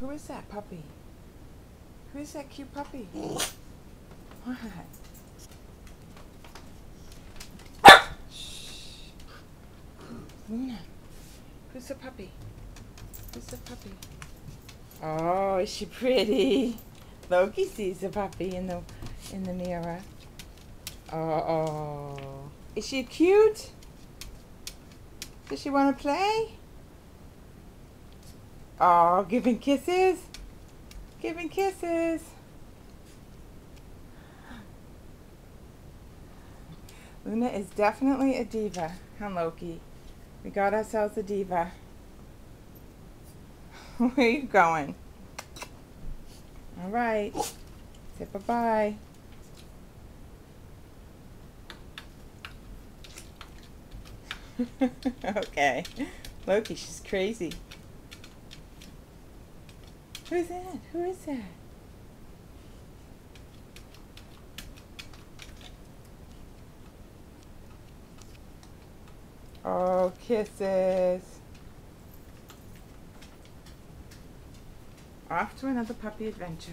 Who is that puppy? Who is that cute puppy? What? Shh. Luna. Who's the puppy? Who's the puppy? Oh, is she pretty? Loki sees the puppy in the mirror. Oh. Is she cute? Does she want to play? Oh, giving kisses? Giving kisses. Luna is definitely a diva, huh, Loki? We got ourselves a diva. Where are you going? All right. Say bye-bye. Okay. Loki, she's crazy. Who's that? Who is that? Oh, kisses. Off to another puppy adventure.